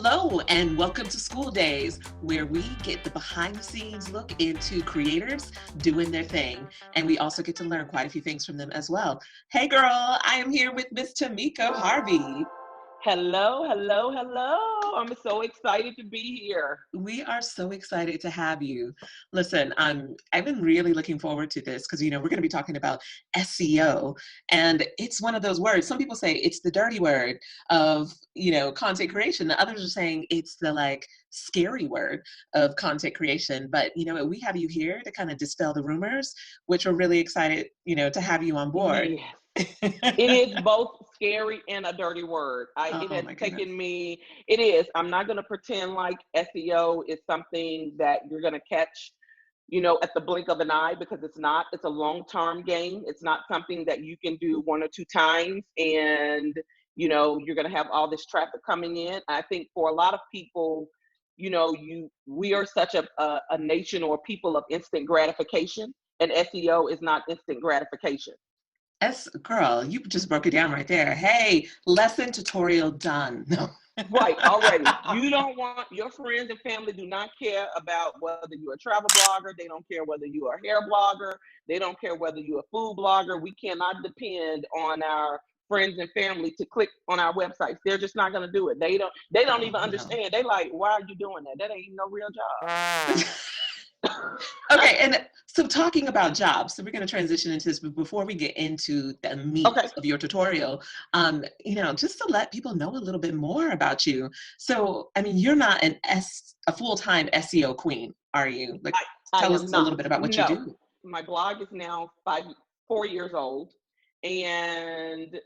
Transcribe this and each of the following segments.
Hello and welcome to School Days, where we get the behind the scenes look into creators doing their thing. And we also get to learn quite a few things from them as well. Hey girl, I am here with Miss Tomiko Harvey. Hello, hello, hello. I'm so excited to be here. We are so excited to have you. Listen, I've been really looking forward to this because, we're going to be talking about SEO, and it's one of those words. Some people say it's the dirty word of, content creation. The others are saying it's the scary word of content creation. But, we have you here to kind of dispel the rumors, which we're really excited, to have you on board. Yes. It is both scary and a dirty word. It Oh has my goodness. taken me, it is. I'm not going to pretend like SEO is something that you're going to catch, at the blink of an eye, because it's not. It's a long-term game. It's not something that you can do one or two times and, you're going to have all this traffic coming in. I think for a lot of people, we are such a nation or people of instant gratification, and SEO is not instant gratification. Girl, you just broke it down right there. Hey, lesson tutorial done. No. Right, already. You don't want your friends and family do not care about whether you're a travel blogger. They don't care whether you're a hair blogger. They don't care whether you're a food blogger. We cannot depend on our friends and family to click on our websites. They're just not going to do it. They don't even No. understand. They like, why are you doing that? That ain't even no real job. Okay, and so talking about jobs, so we're going to transition into this, but before we get into the meat Okay. of your tutorial, just to let people know a little bit more about you. So, you're not a full-time SEO queen, are you? I Tell am us a little not. bit about what you No. do. My blog is now 4 years old. And,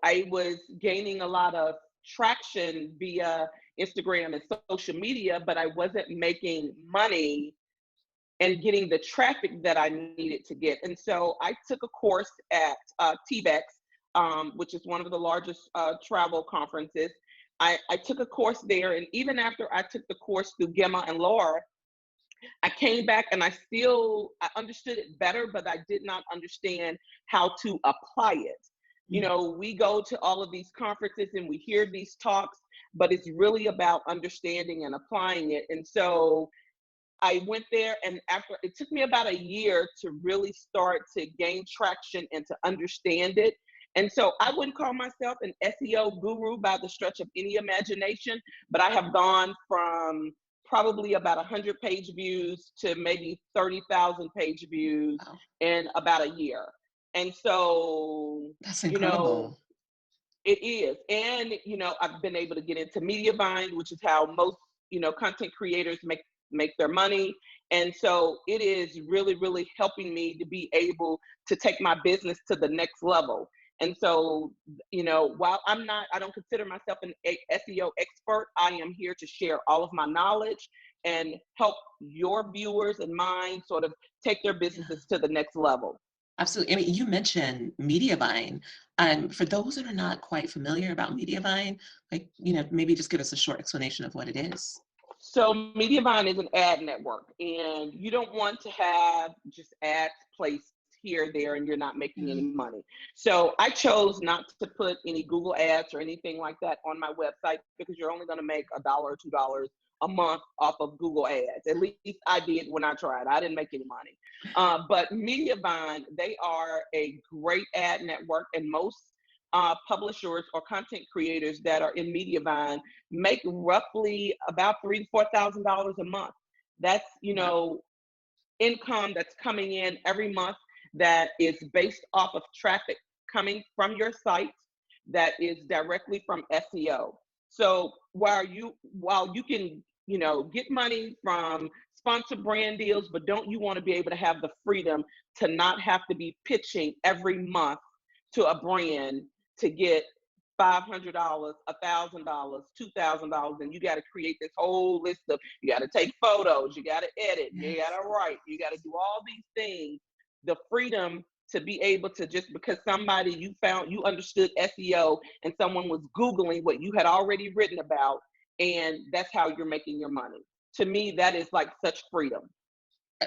I was gaining a lot of traction via Instagram and social media, but I wasn't making money and getting the traffic that I needed to get. And so I took a course at TBEX, which is one of the largest travel conferences. I took a course there, and even after I took the course through Gemma and Laura, I came back and I understood it better, but I did not understand how to apply it. We go to all of these conferences and we hear these talks, but it's really about understanding and applying it. And so I went there, and after it took me about a year to really start to gain traction and to understand it. And so I wouldn't call myself an SEO guru by the stretch of any imagination, but I have gone from probably about 100 page views to maybe 30,000 page views Wow, in about a year. And so, that's you know, incredible. it is. And, I've been able to get into Mediavine, which is how most, content creators make their money. And so it is really, really helping me to be able to take my business to the next level. And so, while I don't consider myself an SEO expert, I am here to share all of my knowledge and help your viewers and mine sort of take their businesses to the next level. Absolutely. You mentioned Mediavine. For those that are not quite familiar about Mediavine, maybe just give us a short explanation of what it is. So Mediavine is an ad network, and you don't want to have just ads placed here, there, and you're not making any Mhm. money. So I chose not to put any Google ads or anything like that on my website, because you're only going to make $1 or $2 a month off of Google ads. At least I did when I tried. I didn't make any money. But Mediavine, they are a great ad network, and most publishers or content creators that are in Mediavine make roughly about $3,000 to $4,000 a month. That's Wow. income that's coming in every month that is based off of traffic coming from your site that is directly from SEO. So while you can get money from sponsored brand deals, but don't you want to be able to have the freedom to not have to be pitching every month to a brand to get $500, $1,000, $2,000, and you got to create this whole list of, you got to take photos, you got to edit, you got Yes. to write, you got to do all these things. The freedom to be able to, just because somebody you understood SEO and someone was Googling what you had already written about, and that's how you're making your money. To me, that is like such freedom.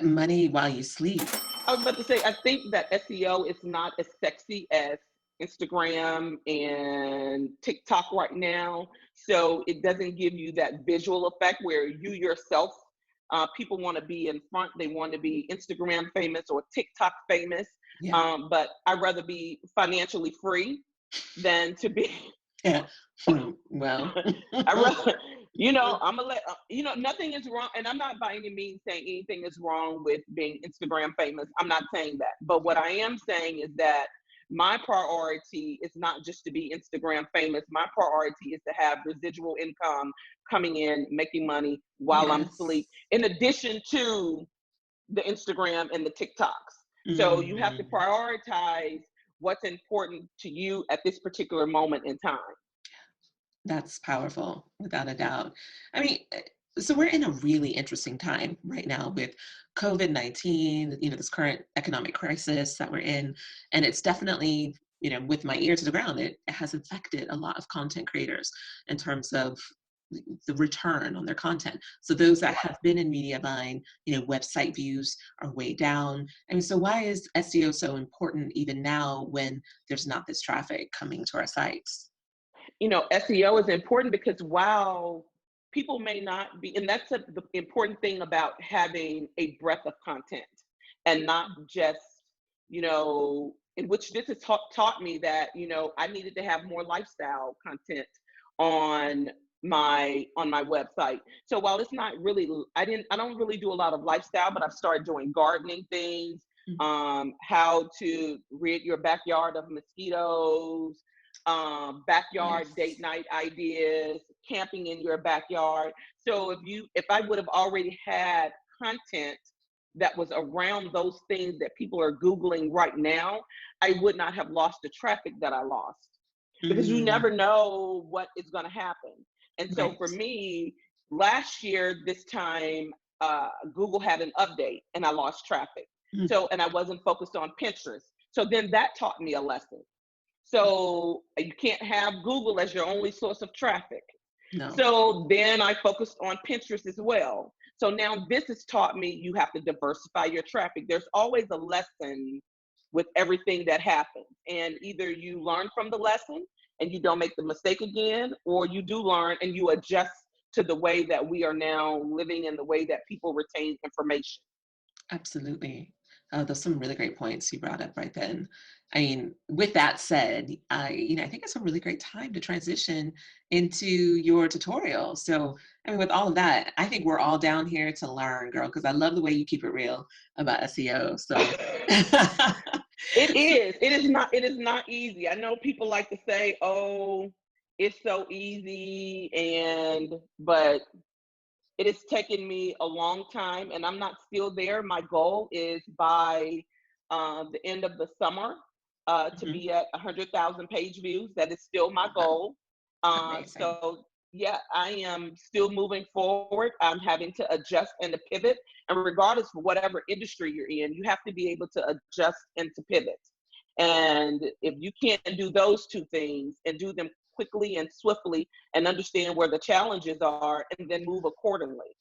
Money while you sleep. I was about to say, I think that SEO is not as sexy as Instagram and TikTok right now. So it doesn't give you that visual effect where you yourself, people want to be in front, they want to be Instagram famous or TikTok famous. Yeah. But I'd rather be financially free than to be. Yeah. Well. I rather, I'm gonna let nothing is wrong, and I'm not by any means saying anything is wrong with being Instagram famous. I'm not saying that, but what I am saying is that my priority is not just to be Instagram famous. My priority is to have residual income coming in, making money while I'm Yes. asleep, in addition to the Instagram and the TikToks. So you have to Mhm. prioritize what's important to you at this particular moment in time. That's powerful, without a doubt. I mean, so we're in a really interesting time right now with COVID-19, this current economic crisis that we're in. And it's definitely, with my ear to the ground, it has affected a lot of content creators in terms of the return on their content. So those that have been in Mediavine, website views are way down. I mean, so why is SEO so important even now when there's not this traffic coming to our sites? SEO is important because while people may not be, and that's the important thing about having a breadth of content and not just, in which this has taught me that, I needed to have more lifestyle content on my website. So while it's not really, I don't really do a lot of lifestyle, but I've started doing gardening things, how to rid your backyard of mosquitoes, backyard Nice. date night ideas, camping in your backyard. So if I would have already had content that was around those things that people are Googling right now, I would not have lost the traffic that I lost, because you Mm, never know what is going to happen. And so for right. me, last year, this time, Google had an update and I lost traffic. Mm, So, and I wasn't focused on Pinterest. So then that taught me a lesson. So you can't have Google as your only source of traffic. no. So then I focused on Pinterest as well. So now this has taught me you have to diversify your traffic. There's always a lesson with everything that happens. And either you learn from the lesson and you don't make the mistake again, or you do learn and you adjust to the way that we are now living and the way that people retain information. Absolutely. Those some really great points you brought up right then. I mean, with that said, I think it's a really great time to transition into your tutorial. So, I mean, with all of that, I think we're all down here to learn, girl, because I love the way you keep it real about SEO. So, It so is. It is not easy. I know people like to say, "Oh, it's so easy," but it has taken me a long time, and I'm not still there. My goal is by the end of the summer to mhm, be at 100,000 page views. That is still my wow, goal. amazing. So yeah, I am still moving forward. I'm having to adjust and to pivot. And regardless of whatever industry you're in, you have to be able to adjust and to pivot. And if you can't do those two things and do them quickly and swiftly and understand where the challenges are and then move accordingly.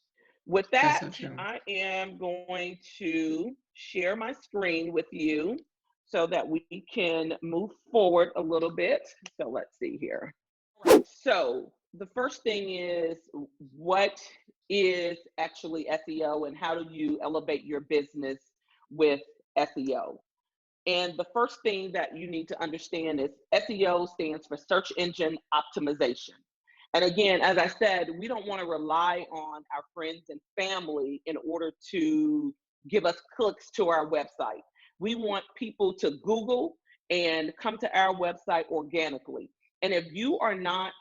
With That's that, so true. I am going to share my screen with you so that we can move forward a little bit. So let's see here. So the first thing is, what is actually SEO and how do you elevate your business with SEO? And the first thing that you need to understand is SEO stands for search engine optimization. And again, as I said, we don't want to rely on our friends and family in order to give us clicks to our website. We want people to Google and come to our website organically. And if you are not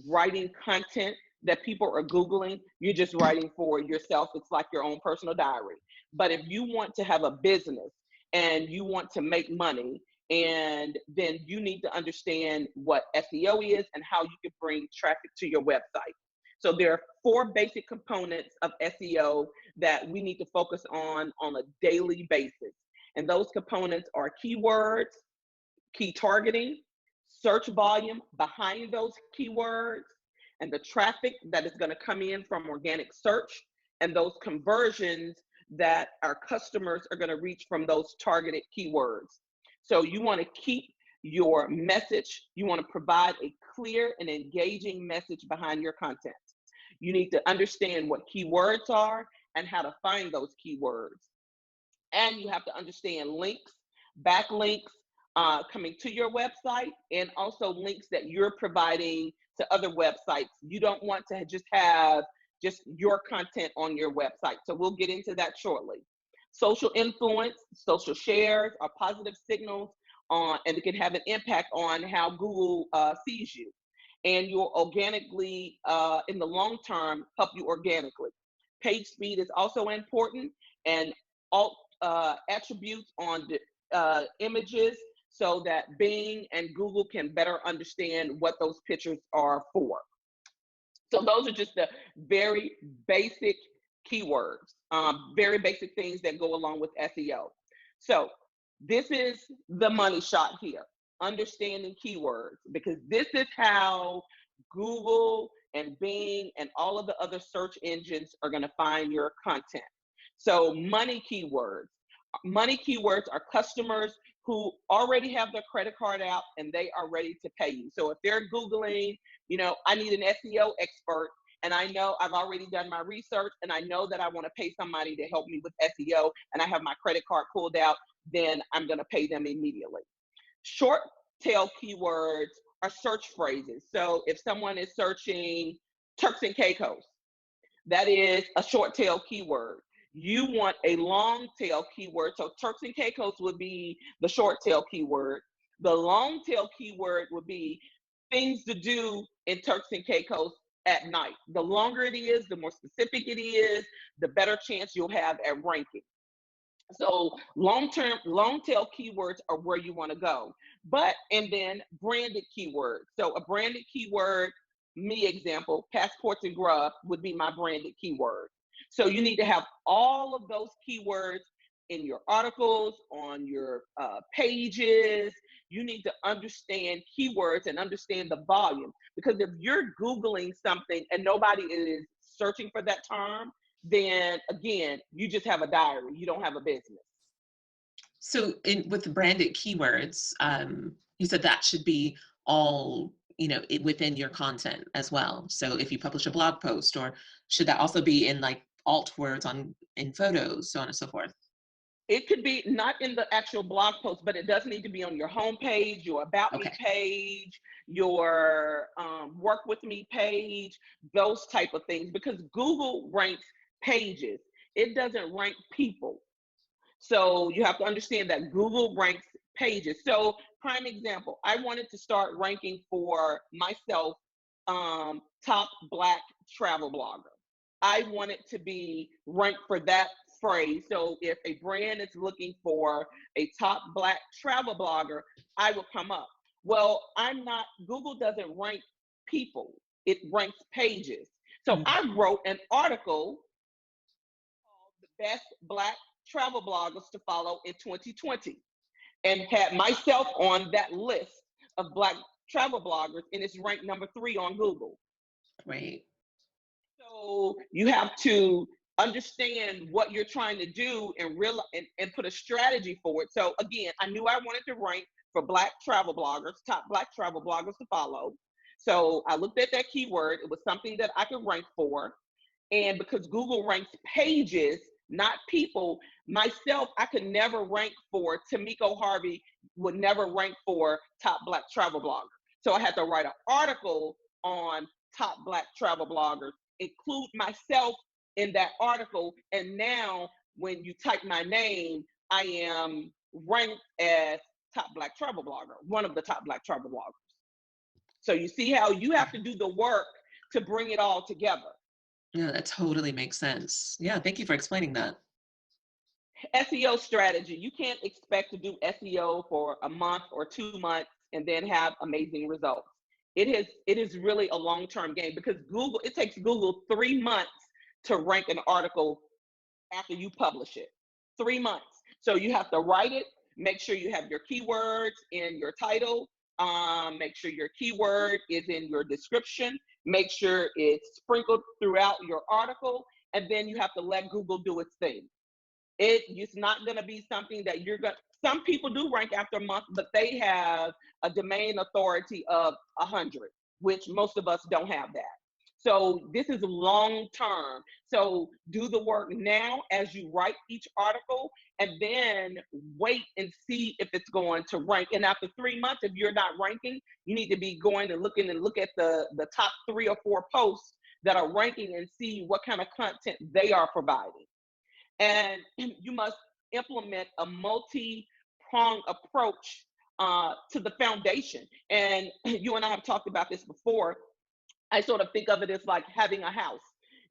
writing content that people are Googling, you're just writing for yourself. It's like your own personal diary. But if you want to have a business and you want to make money, and then you need to understand what SEO is and how you can bring traffic to your website. So there are 4 basic components of SEO that we need to focus on a daily basis. And those components are keywords, key targeting, search volume behind those keywords, and the traffic that is going to come in from organic search, and those conversions that our customers are going to reach from those targeted keywords. So you want to keep your message. You want to provide a clear and engaging message behind your content. You need to understand what keywords are and how to find those keywords. And you have to understand links, backlinks coming to your website, and also links that you're providing to other websites. You don't want to just have just your content on your website. So we'll get into that shortly. Social influence, social shares are positive signals and it can have an impact on how Google sees you. And you'll organically, in the long term, help you organically. Page speed is also important, and alt attributes on the images so that Bing and Google can better understand what those pictures are for. So those are just the very basic keywords, very basic things that go along with SEO. So this is the money shot here, understanding keywords, because this is how Google and Bing and all of the other search engines are going to find your content. So money keywords. Money keywords are customers who already have their credit card out and they are ready to pay you. So if they're Googling, you know, I need an SEO expert, and I know I've already done my research and I know that I want to pay somebody to help me with SEO and I have my credit card pulled out, then I'm going to pay them immediately. Short tail keywords are search phrases. So if someone is searching Turks and Caicos, that is a short tail keyword. You want a long tail keyword. So Turks and Caicos would be the short tail keyword. The long tail keyword would be things to do in Turks and Caicos at night. The longer it is, the more specific it is, the better chance you'll have at ranking. So long tail keywords are where you want to go. And then branded keywords. So a branded keyword, me example, passports and grub would be my branded keyword. So you need to have all of those keywords in your articles, on your pages. You need to understand keywords and understand the volume. Because if you're Googling something and nobody is searching for that term, then again, you just have a diary. You don't have a business. So with the branded keywords, you said that should be all, you know, within your content as well. So if you publish a blog post, or should that also be in like alt words in photos, so on and so forth? It could be not in the actual blog post, but it does need to be on your homepage, your About Me page, your Work With Me page, those type of things, because Google ranks pages. It doesn't rank people. So you have to understand that Google ranks pages. So prime example, I wanted to start ranking for myself, top Black travel blogger. I wanted to be ranked for that phrase. So if a brand is looking for a top Black travel blogger, I will come up. Well, Google doesn't rank people, it ranks pages. So I wrote an article called The Best Black Travel Bloggers to Follow in 2020 and had myself on that list of Black travel bloggers, and it's ranked number 3 on Google. Right. So you have to understand what you're trying to do and put a strategy for it. So again, I knew I wanted to rank for Black travel bloggers, top Black travel bloggers to follow. So I looked at that keyword. It was something that I could rank for. And because Google ranks pages, not people, myself, I could never rank for Tomiko Harvey, would never rank for top Black travel blogger. So I had to write an article on top Black travel bloggers, include myself in that article. And now when you type my name, I am ranked as top Black travel blogger, one of the top Black travel bloggers. So you see how you have to do the work to bring it all together. Yeah, that totally makes sense. Yeah, thank you for explaining that. SEO strategy. You can't expect to do SEO for a month or 2 months and then have amazing results. It is really a long-term game, because it takes Google 3 months to rank an article after you publish it. 3 months. So you have to write it, make sure you have your keywords in your title, make sure your keyword is in your description, make sure it's sprinkled throughout your article, and then you have to let Google do its thing. It's not going to be something that you're going. Some people do rank after a month, but they have a domain authority of 100, which most of us don't have that. So this is long term. So do the work now as you write each article, and then wait and see if it's going to rank. And after 3 months, if you're not ranking, you need to be going and look at the top 3 or 4 posts that are ranking and see what kind of content they are providing. And you must implement a multi-prong approach to the foundation. And you and I have talked about this before. I sort of think of it as like having a house.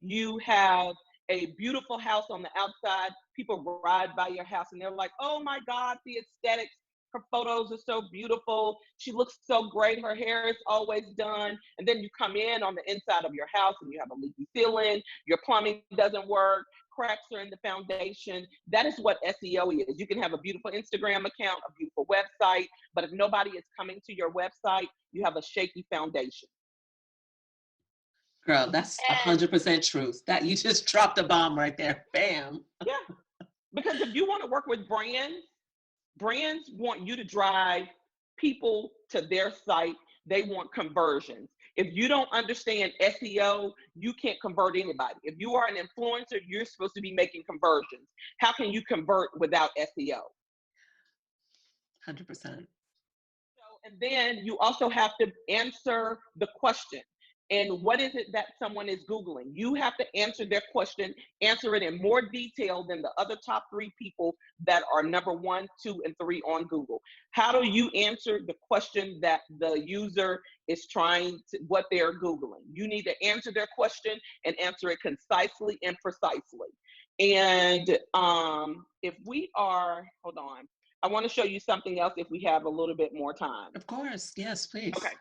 You have a beautiful house on the outside. People ride by your house and they're like, oh my God, the aesthetics. Her photos are so beautiful. She looks so great. Her hair is always done. And then you come in on the inside of your house and you have a leaky ceiling. Your plumbing doesn't work. Cracks are in the foundation. That is what SEO is. You can have a beautiful Instagram account, a beautiful website, but if nobody is coming to your website, you have a shaky foundation. Girl, that's 100% truth. That you just dropped a bomb right there. Bam. Yeah, because if you want to work with brands want you to drive people to their site. They want conversions. If you don't understand SEO, you can't convert anybody. If you are an influencer, you're supposed to be making conversions. How can you convert without SEO? 100%. So, and then you also have to answer the question. And what is it that someone is Googling? You have to answer their question, answer it in more detail than the other top 3 people that are number 1, 2, and 3 on Google. How do you answer the question that the user is what they're Googling? You need to answer their question and answer it concisely and precisely. And if we are, hold on, I want to show you something else if we have a little bit more time. Of course. Yes, please. Okay.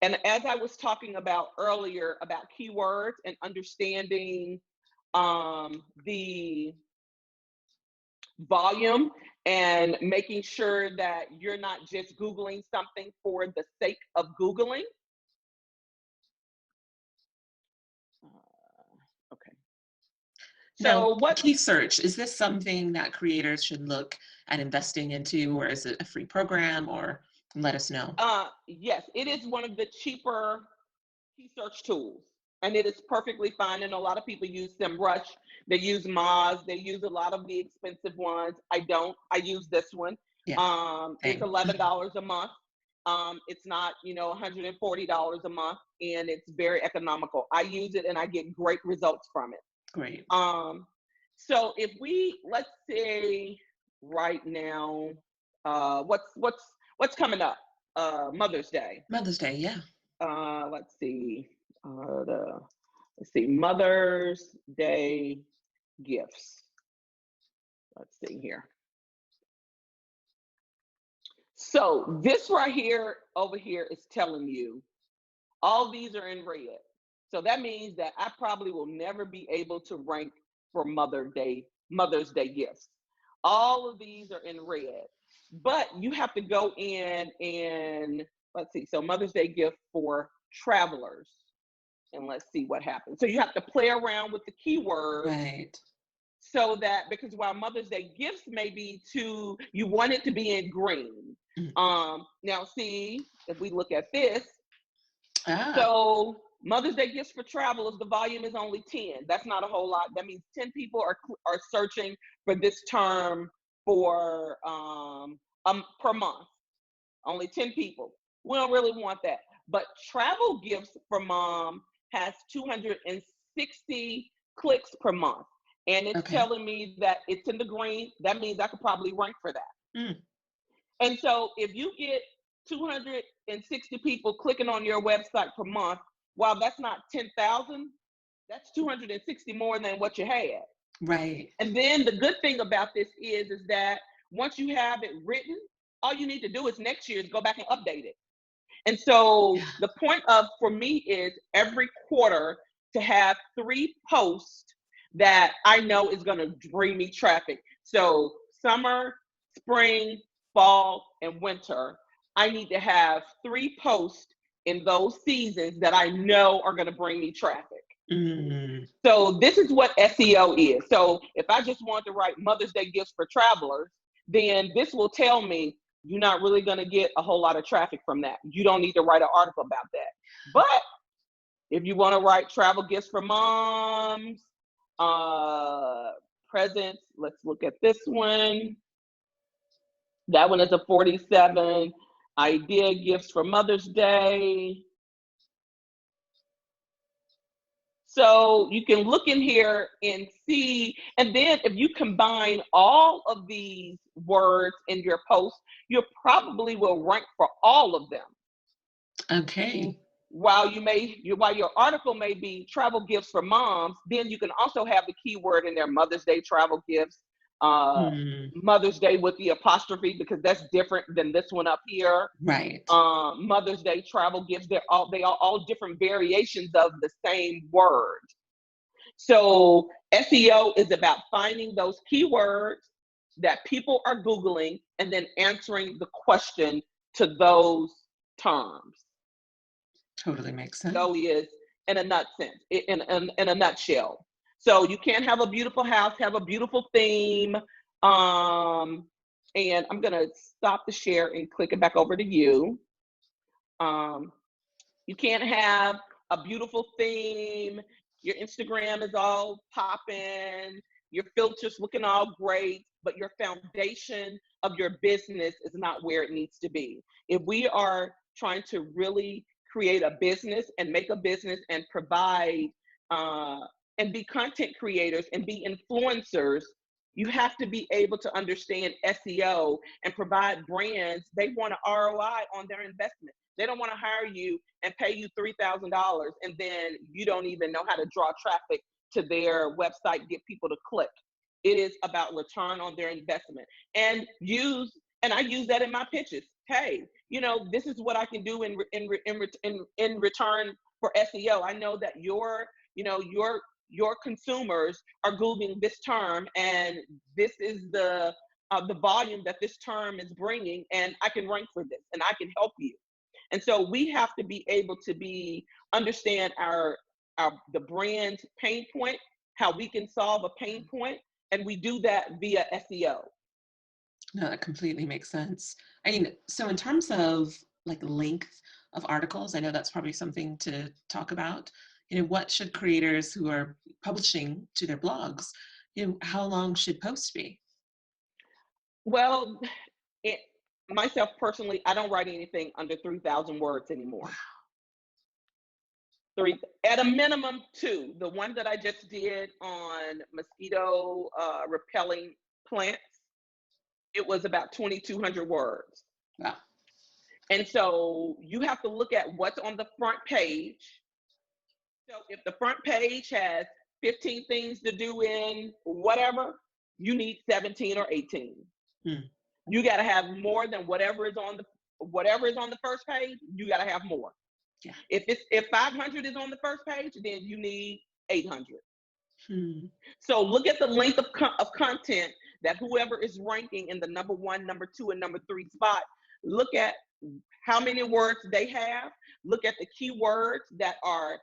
And as I was talking about earlier about keywords and understanding the volume and making sure that you're not just Googling something for the sake of Googling. Okay. So now, key search, is this something that creators should look at investing into, or is it a free program, or let us know? Yes, it is one of the cheaper key search tools, and it is perfectly fine. And a lot of people use SEMrush, they use Moz, they use a lot of the expensive ones. I don't. I use this one. Yeah, it's $11 a month. It's not, $140 a month, and it's very economical. I use it and I get great results from it. Great. So if let's say right now, what's coming up? Mother's Day. Mother's Day, yeah. Let's see. Mother's Day gifts. Let's see here. So this right here, over here, is telling you all these are in red. So that means that I probably will never be able to rank for Mother's Day gifts. All of these are in red, but you have to go in and let's see. So Mother's Day gift for travelers, and let's see what happens. So you have to play around with the keywords, right? So that, because while Mother's Day gifts may be you want it to be in green. Mm-hmm. Now see, if we look at this, so Mother's Day gifts for travelers, the volume is only 10. That's not a whole lot. That means 10 people are searching for this term for per month. Only 10 people. We don't really want that. But travel gifts for mom has 260 clicks per month. And it's telling me that it's in the green. That means I could probably rank for that. Mm. And so if you get 260 people clicking on your website per month, while that's not 10,000, that's 260 more than what you had. Right. And then the good thing about this is that once you have it written, all you need to do is next year is go back and update it. And so the point for me is every quarter to have 3 posts that I know is going to bring me traffic. So summer, spring, fall, and winter, I need to have 3 posts in those seasons that I know are going to bring me traffic. Mm, So this is what SEO is. So if I just want to write Mother's Day gifts for travelers, then this will tell me you're not really going to get a whole lot of traffic from that. You don't need to write an article about that. But if you want to write travel gifts for moms, presents, let's look at this one. That one is a 47. Idea gifts for Mother's Day. So you can look in here and see, and then if you combine all of these words in your post, you probably will rank for all of them. okay. While your article may be travel gifts for moms, then you can also have the keyword in there, Mother's Day travel gifts, Mm, Mother's Day with the apostrophe, because that's different than this one up here. right. Mother's Day travel gifts, they are all different variations of the same word. So SEO is about finding those keywords that people are Googling and then answering the question to those terms. Totally makes sense. SEO is in a in a nutshell. So you can't have a beautiful house, have a beautiful theme. And I'm gonna stop the share and click it back over to you. You can't have a beautiful theme. Your Instagram is all popping, your filters looking all great, but your foundation of your business is not where it needs to be. If we are trying to really create a business and make a business and provide and be content creators and be influencers, you have to be able to understand SEO and provide brands. They want an ROI on their investment. They don't want to hire you and pay you $3,000 and then you don't even know how to draw traffic to their website, get people to click. It is about return on their investment. And I use that in my pitches. Hey, this is what I can do in return for SEO. I know that your consumers are Googling this term, and this is the volume that this term is bringing, and I can rank for this, and I can help you. And so we have to be able to understand the brand's pain point, how we can solve a pain point, and we do that via SEO. No, that completely makes sense. I mean, so in terms of like length of articles, I know that's probably something to talk about. What should creators who are publishing to their blogs, how long should posts be? Well, myself personally, I don't write anything under 3,000 words anymore. Three, at a minimum, two. The one that I just did on mosquito repelling plants, it was about 2,200 words. Wow. And so you have to look at what's on the front page. So if the front page has 15 things to do in whatever, you need 17 or 18. You got to have more than whatever is on the first page. You got to have more. Yeah. If 500 is on the first page, then you need 800. So look at the length of content that whoever is ranking in the number 1, number 2, and number 3 spot. Look at how many words they have. Look at the keywords that are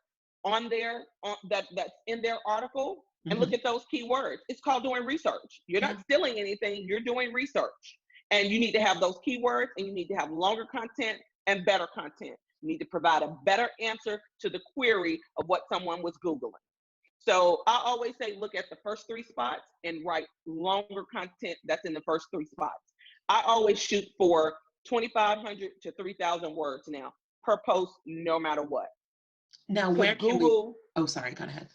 on there, that's in their article, and look at those keywords. It's called doing research. You're not stealing anything. You're doing research. And you need to have those keywords, and you need to have longer content and better content. You need to provide a better answer to the query of what someone was Googling. So I always say, look at the first 3 spots and write longer content that's in the first 3 spots. I always shoot for 2,500 to 3,000 words now per post, no matter what. Now, where can Google? Oh, sorry. Go ahead.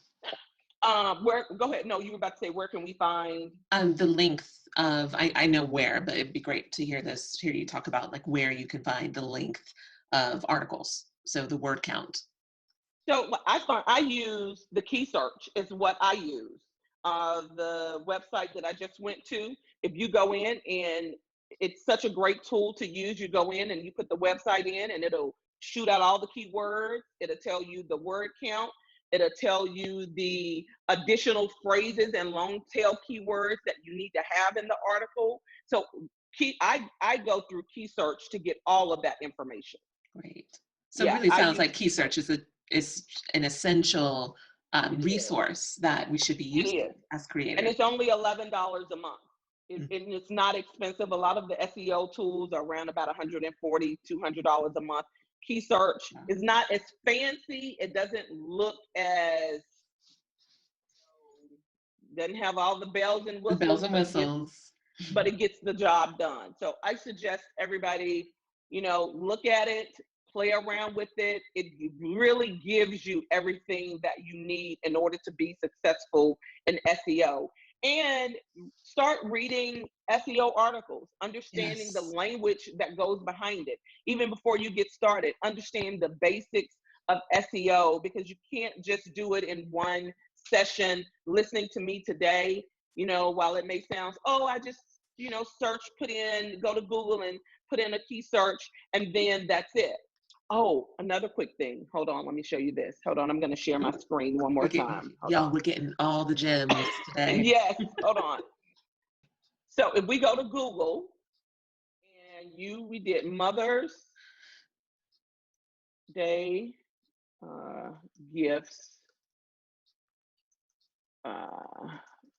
Go ahead. No, you were about to say, where can we find? The length of, I know where, but it'd be great to hear you talk about like where you can find the length of articles. So the word count. So I use the key search is what I use. The website that I just went to, if you go in, and it's such a great tool to use, you go in and you put the website in and it'll shoot out all the keywords. It'll tell you the word count. It'll tell you the additional phrases and long tail keywords that you need to have in the article. So I go through key search to get all of that information. Great. So it really sounds like key search is an essential It is. resource that we should be It using is. as And creators. it's only $11 a month. Mm. And it's not expensive. A lot of the SEO tools are around about $140, $200 a month. Key search is not as fancy. It doesn't look as, doesn't have all the bells and Bells whistles, and but whistles. it gets the job done. So I suggest everybody, look at it, play around with it. It really gives you everything that you need in order to be successful in SEO. And start reading SEO articles, understanding the Yes. language that goes behind it. Even before you get started, understand the basics of SEO, because you can't just do it in one session. Listening to me today, while it may sound, oh, I just, search, go to Google and put in a key search, and then that's it. Oh, another quick thing. Hold on, let me show you this. Hold on, I'm going to share my screen one more time. Hold Y'all, on. we're getting all the gems today. Yes, hold on. So if we go to Google and we did Mother's Day gifts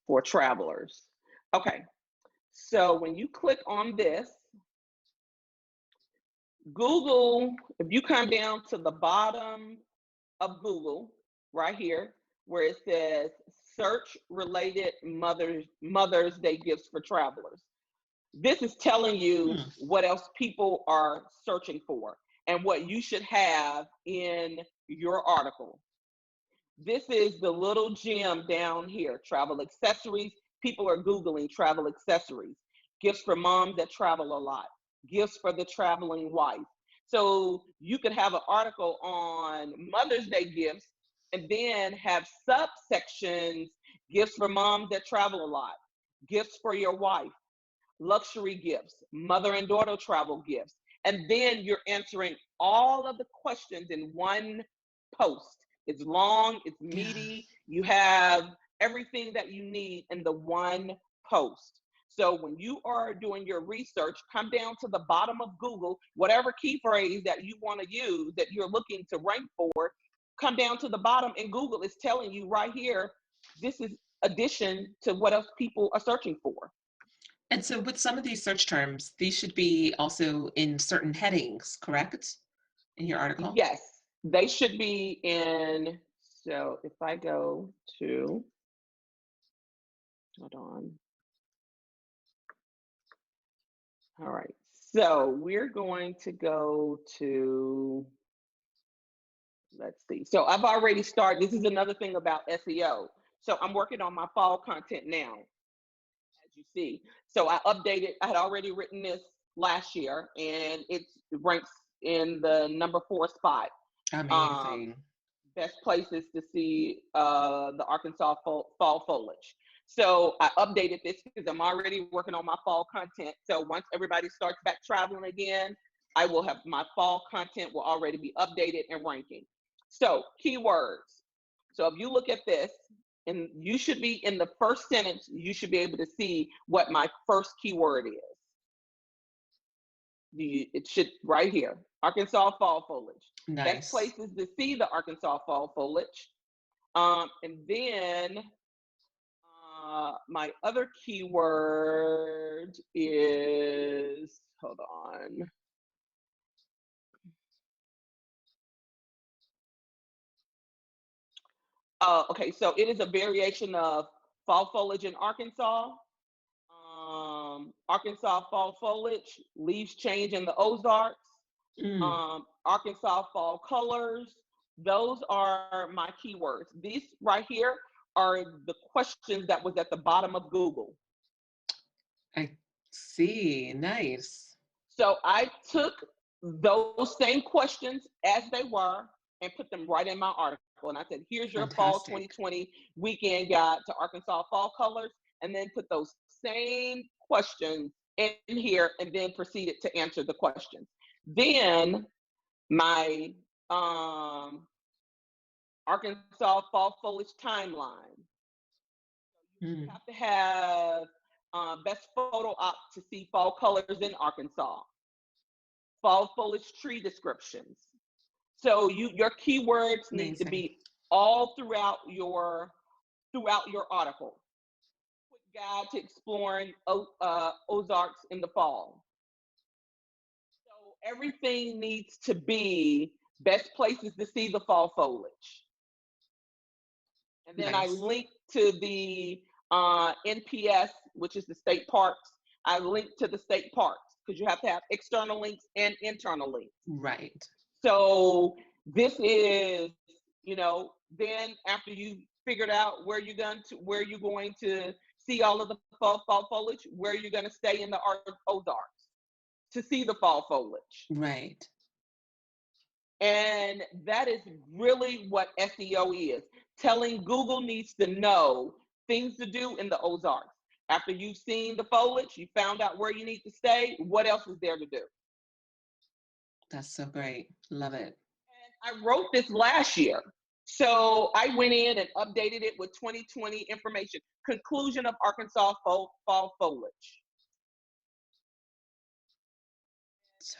for travelers. Okay, so when you click on this, Google, if you come down to the bottom of Google, right here, where it says search related Mother's Day gifts for travelers, this is telling you what else people are searching for and what you should have in your article. This is the little gem down here, travel accessories. People are Googling travel accessories, gifts for moms that travel a lot, gifts for the traveling wife. So you could have an article on Mother's Day gifts and then have subsections, gifts for moms that travel a lot, gifts for your wife, luxury gifts, mother and daughter travel gifts. And then you're answering all of the questions in one post. It's long, it's meaty. You have everything that you need in the one post. So when you are doing your research, come down to the bottom of Google, whatever key phrase that you want to use that you're looking to rank for, come down to the bottom, and Google is telling you right here, this is addition to what else people are searching for. And so with some of these search terms, these should be also in certain headings, correct? In your article? Yes, they should be in. So if I go to, hold on. All right. So we're going to go to, let's see. So I've already started. This is another thing about SEO. So I'm working on my fall content now, as you see. So I had already written this last year, and it ranks in the number 4 spot. Amazing. Best places to see the Arkansas fall foliage. So I updated this because I'm already working on my fall content. So once everybody starts back traveling again, I will have my fall content will already be updated and ranking. So keywords. So if you look at this, and you should be in the first sentence, you should be able to see what my first keyword is. It should right here, Arkansas fall foliage. Best Nice. places to see the Arkansas fall foliage. And then my other keyword is, hold on. Okay, so it is a variation of fall foliage in Arkansas, Arkansas fall foliage, leaves change in the Ozarks, Arkansas fall colors. Those are my keywords. These right here are the questions that was at the bottom of Google. I see. Nice. So I took those same questions as they were and put them right in my article. And I said, here's your fall Fantastic. 2020 weekend guide to Arkansas fall colors. And then put those same questions in here and then proceeded to answer the questions. Then my Arkansas fall foliage timeline. You have to have best photo op to see fall colors in Arkansas. Fall foliage tree descriptions. So your keywords need to Amazing. be all throughout your article. Quick guide to exploring Ozarks in the fall. So everything needs to be best places to see the fall foliage. And then I Nice. linked to the NPS, which is the state parks. I linked to the state parks because you have to have external links and internal links. Right. So this is, then after you figured out where you're going to see all of the fall foliage, where you're going to stay in the Ozarks to see the fall foliage. Right. And that is really what SEO is. Telling Google needs to know things to do in the Ozarks. After you've seen the foliage, you found out where you need to stay, what else is there to do? That's so great. Love it. And I wrote this last year. So I went in and updated it with 2020 information. Conclusion of Arkansas fall foliage.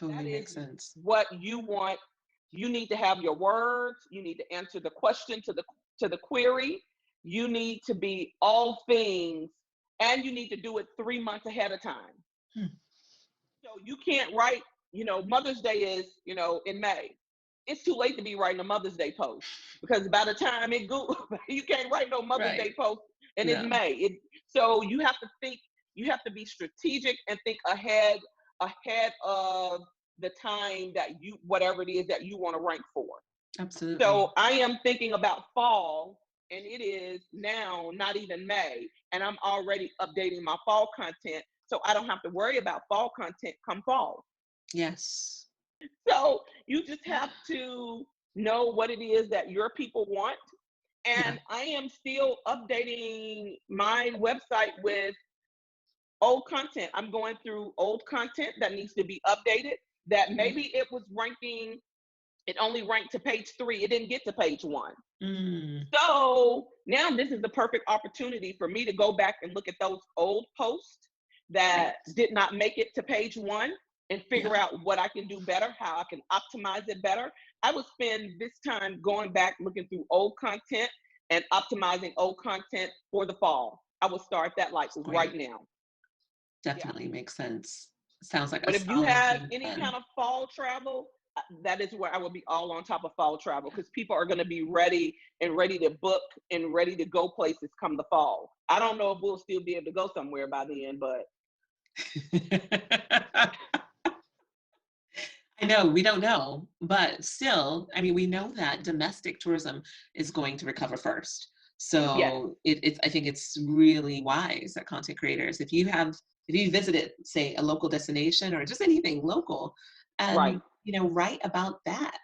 Totally makes sense. What you want. You need to have your words. You need to answer the question to the query. You need to be all things, and you need to do it 3 months ahead of time. So you can't write, Mother's Day is, in May. It's too late to be writing a Mother's Day post because by the time you can't write no Mother's Day post and it's May. So you have to think, you have to be strategic and think ahead of the time that whatever it is that you want to rank for. Absolutely. So I am thinking about fall, and it is now not even May, and I'm already updating my fall content, so I don't have to worry about fall content come fall. Yes. So you just have to know what it is that your people want. And I am still updating my website with old content. I'm going through old content that needs to be updated, that maybe it was ranking, it only ranked to page 3. It didn't get to page 1. So now this is the perfect opportunity for me to go back and look at those old posts that did not make it to page 1 and figure out what I can do better, how I can optimize it better. I would spend this time going back, looking through old content and optimizing old content for the fall. I will start that right now. Definitely makes sense. Sounds like but if you have any kind of fall travel, that is where I will be all on top of fall travel, because people are going to be ready to book and ready to go places come the fall. I don't know if we'll still be able to go somewhere by then, but I know, we don't know, but still, I mean, we know that domestic tourism is going to recover first. So I think it's really wise that content creators, if you visited, say, a local destination or just anything local, and write about that,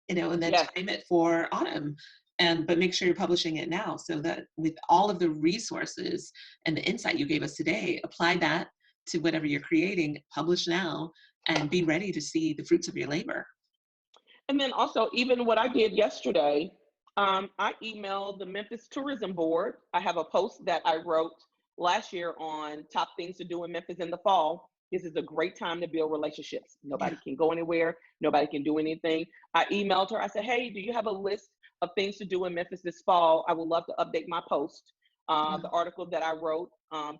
and then time it for autumn, but make sure you're publishing it now, so that with all of the resources and the insight you gave us today, apply that to whatever you're creating, publish now, and be ready to see the fruits of your labor. And then also, even what I did yesterday, I emailed the Memphis Tourism Board. I have a post that I wrote last year on top things to do in Memphis in the fall. This is a great time to build relationships. Nobody can go anywhere. Nobody can do anything. I emailed her. I said, hey, do you have a list of things to do in Memphis this fall? I would love to update my post, the article that I wrote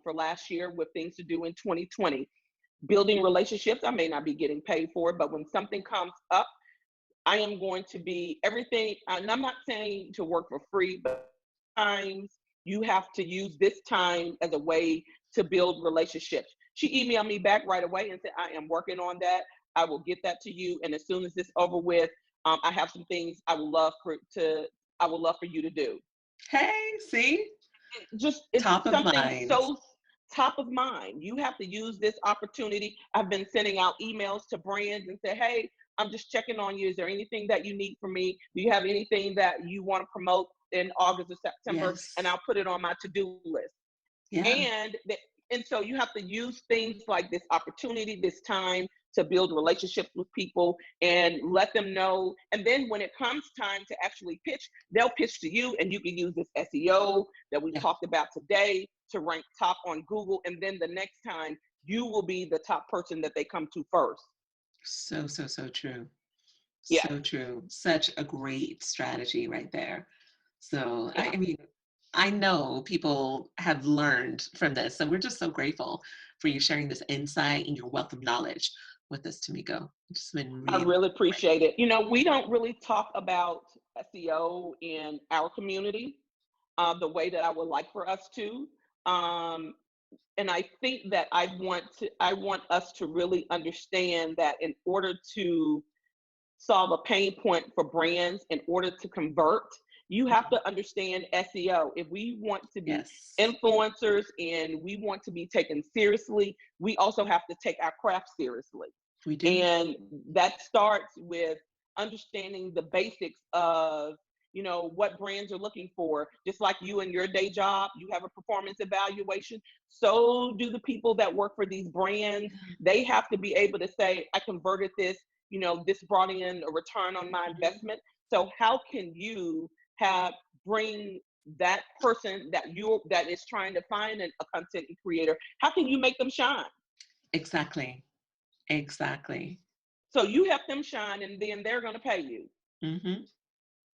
for last year with things to do in 2020. Building relationships. I may not be getting paid for it, but when something comes up, I am going to be everything. And I'm not saying to work for free, but sometimes you have to use this time as a way to build relationships. She emailed me back right away and said, I am working on that. I will get that to you. And as soon as this over with, I have some things I would love for you to do. Hey, see? It's top of mind. So top of mind. You have to use this opportunity. I've been sending out emails to brands and say, hey, I'm just checking on you. Is there anything that you need from me? Do you have anything that you want to promote in August or September? Yes. And I'll put it on my to-do list. Yeah. And so you have to use things like this opportunity, this time to build relationships with people and let them know. And then when it comes time to actually pitch, they'll pitch to you, and you can use this SEO that we talked about today to rank top on Google. And then the next time you will be the top person that they come to first. So true. Yeah. So true. Such a great strategy right there. So, Yeah, I mean, I know people have learned from this. So we're just so grateful for you sharing this insight and your wealth of knowledge with us, Tomiko. It's just been I really really great. appreciate it. You know, we don't really talk about SEO in our community the way that I would like for us to. Um, and I think that I want us to really understand that in order to solve a pain point for brands, in order to convert, you have Mhm. to understand SEO. If we want to be Yes, influencers and we want to be taken seriously, we also have to take our craft seriously. we do. And that starts with understanding the basics of, you know, what brands are looking for. Just like you in your day job, you have a performance evaluation. So do the people that work for these brands. Yeah. They have to be able to say, I converted this, you know, this brought in a return on my Mhm. investment. So how can you have bring that person that is trying to find a content creator, how can you make them shine? Exactly. Exactly. So you help them shine and then they're going to pay you. Hmm.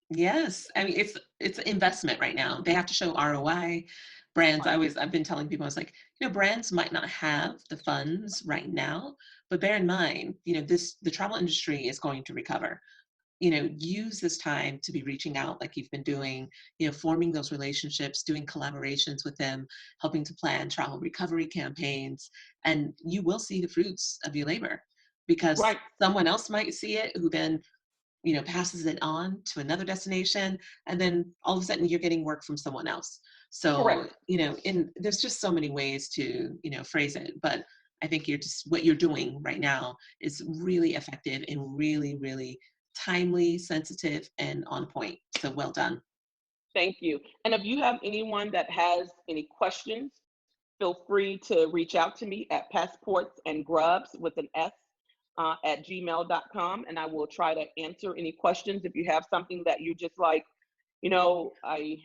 Yes, I mean it's an investment right now. They have to show ROI. Brands, Right. I've been telling people, I was like, brands might not have the funds right now, but bear in mind, the travel industry is going to recover. Use this time to be reaching out like you've been doing, forming those relationships, doing collaborations with them, helping to plan travel recovery campaigns, and you will see the fruits of your labor because Right. someone else might see it who then passes it on to another destination, and then all of a sudden you're getting work from someone else. So, Correct. there's just so many ways to, phrase it, but I think what you're doing right now is really effective and really, really timely, sensitive, and on point. So well done. Thank you. And if you have anyone that has any questions, feel free to reach out to me at passportsandgrubs with an S at gmail.com. And I will try to answer any questions. If you have something that you just like, you know, I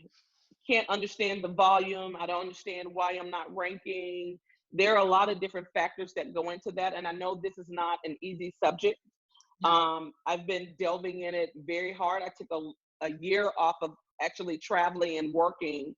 can't understand the volume. I don't understand why I'm not ranking. There are a lot of different factors that go into that. And I know this is not an easy subject. Yeah. I've been delving in it very hard. I took a year off of actually traveling and working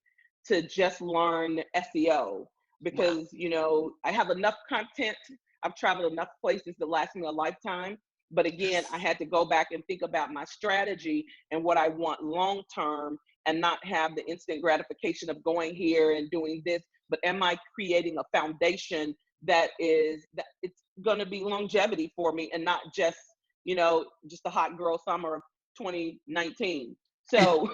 to just learn SEO Wow. because, you know, I have enough content. I've traveled enough places to last me a lifetime. But again, I Yes. had to go back and think about my strategy and what I want long term and not have the instant gratification of going here and doing this. But am I creating a foundation that it's going to be longevity for me and not just, you know, just the hot girl summer of 2019. So,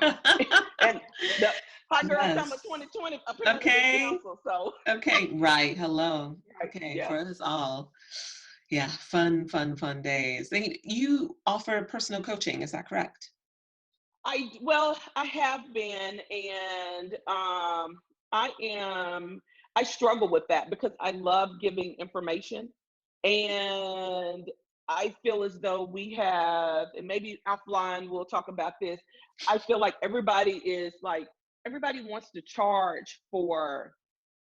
and the hot girl summer Yes. 2020 apparently been Okay. canceled. So, Okay. Right. Hello. right, Okay. yeah. For us all. Yeah. Fun, fun, fun days. You offer personal coaching. Is that correct? Well, I have been, and I am. I struggle with that because I love giving information, and I feel as though we have, and maybe offline we'll talk about this. I feel like everybody wants to charge for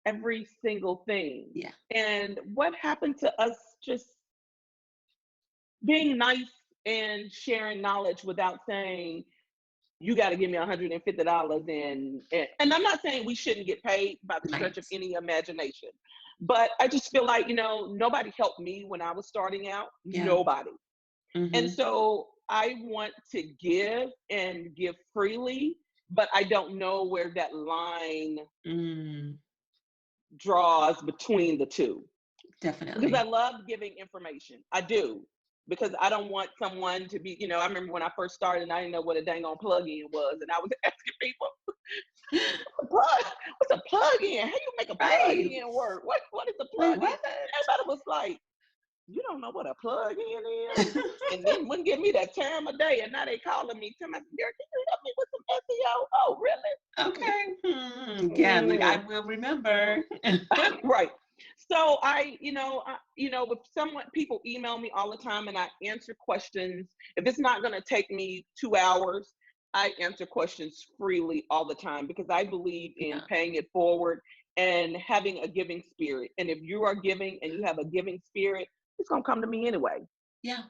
every single thing, Yeah. and what happened to us just being nice and sharing knowledge without saying you got to give me $150 and I'm not saying we shouldn't get paid by the stretch Right. of any imagination, but I just feel like, you know, nobody helped me when I was starting out, Yeah. nobody. And Mm-hmm. so I want to give and give freely, but I don't know where that line Mm, draws between the two. Because I definitely. love giving information. I do. Because I don't want someone to be, you know, I remember when I first started and I didn't know what a dang on plug-in was. And I was asking people, what's a plug-in? How you make a Right. plug-in work? What is a Like plug-in? what? Everybody was like, you don't know what a plug-in is? And then wouldn't give me that term a day. And now they calling me, tell me, Derek, can you help me with some SEO? Oh, really? Okay. Yeah, like I Mm. will remember. Right. So if people email me all the time and I answer questions, if it's not going to take me 2 hours, I answer questions freely all the time because I believe in Yeah. paying it forward and having a giving spirit. And if you are giving and you have a giving spirit, it's going to come to me anyway. Yeah.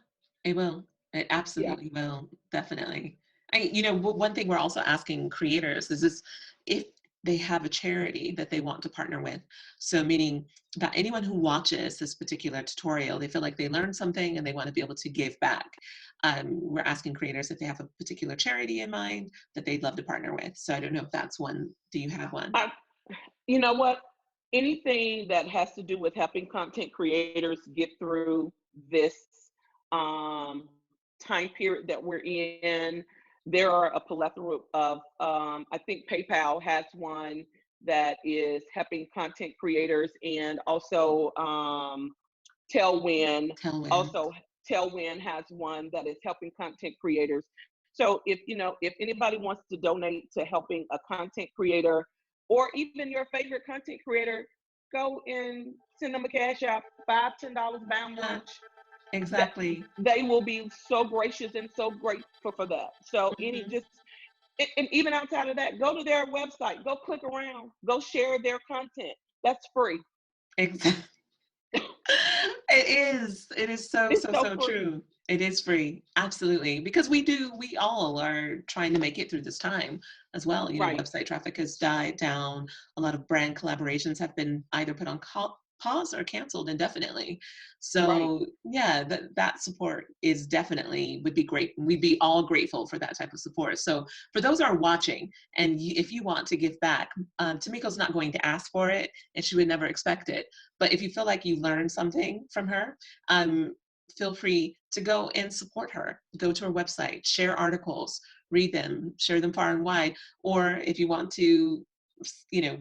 It will. It Yeah. absolutely will. Definitely. One thing we're also asking creators is this, if they have a charity that they want to partner with. So meaning that anyone who watches this particular tutorial, they feel like they learned something and they want to be able to give back. We're asking creators if they have a particular charity in mind that they'd love to partner with. So I don't know if that's one. Do you have one? You know what? Anything that has to do with helping content creators get through this time period that we're in, there are a plethora of, I think PayPal has one that is helping content creators, and also Tailwind, Tailwind. also Tailwind has one that is helping content creators. So if anybody wants to donate to helping a content creator, or even your favorite content creator, go and send them a cash app, $5, $10, buy them Yeah, lunch. That exactly. they will be so gracious and so grateful for that. So Mhm. and even outside of that, go to their website, go click around, go share their content. That's free. Exactly. It is so, It's so, so so free. true. It is free. Absolutely. Because we all are trying to make it through this time as well. Right, Website traffic has died down. A lot of brand collaborations have been either put on pause or canceled indefinitely. right. So yeah, that support is definitely would be great. We'd be all grateful for that type of support. So for those who are watching, and if you want to give back, Tomiko's not going to ask for it, and she would never expect it. But if you feel like you learned something from her, feel free to go and support her. Go to her website, share articles, read them, share them far and wide. Or if you want to,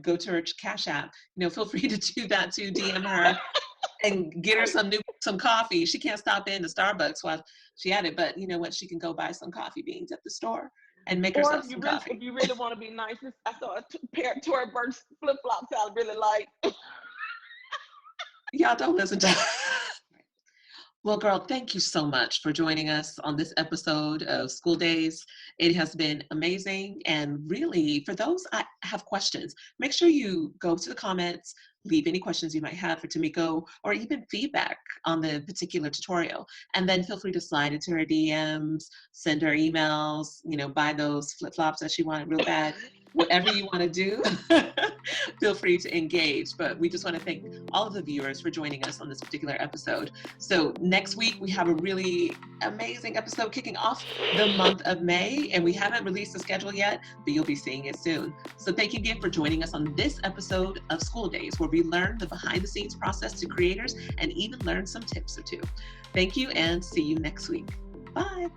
go to her Cash App, feel free to do that too. DM her and get her Right. some coffee. She can't stop in to Starbucks while she at it, but you know what? She can go buy some coffee beans at the store and make Or herself some if coffee. you really want to be nice, I saw a pair of Tory Burch flip flops I really like. Y'all don't listen to Well, girl, thank you so much for joining us on this episode of School Days. It has been amazing. And really, for those I have questions, make sure you go to the comments, leave any questions you might have for Tomiko, or even feedback on the particular tutorial. And then feel free to slide into her DMs, send her emails, buy those flip flops that she wanted real bad. Whatever you want to do, feel free to engage. But we just want to thank all of the viewers for joining us on this particular episode. So next week, we have a really amazing episode kicking off the month of May, and we haven't released the schedule yet, but you'll be seeing it soon. So thank you again for joining us on this episode of School Days, where we learn the behind the scenes process to creators and even learn some tips or two. Thank you, and see you next week. Bye.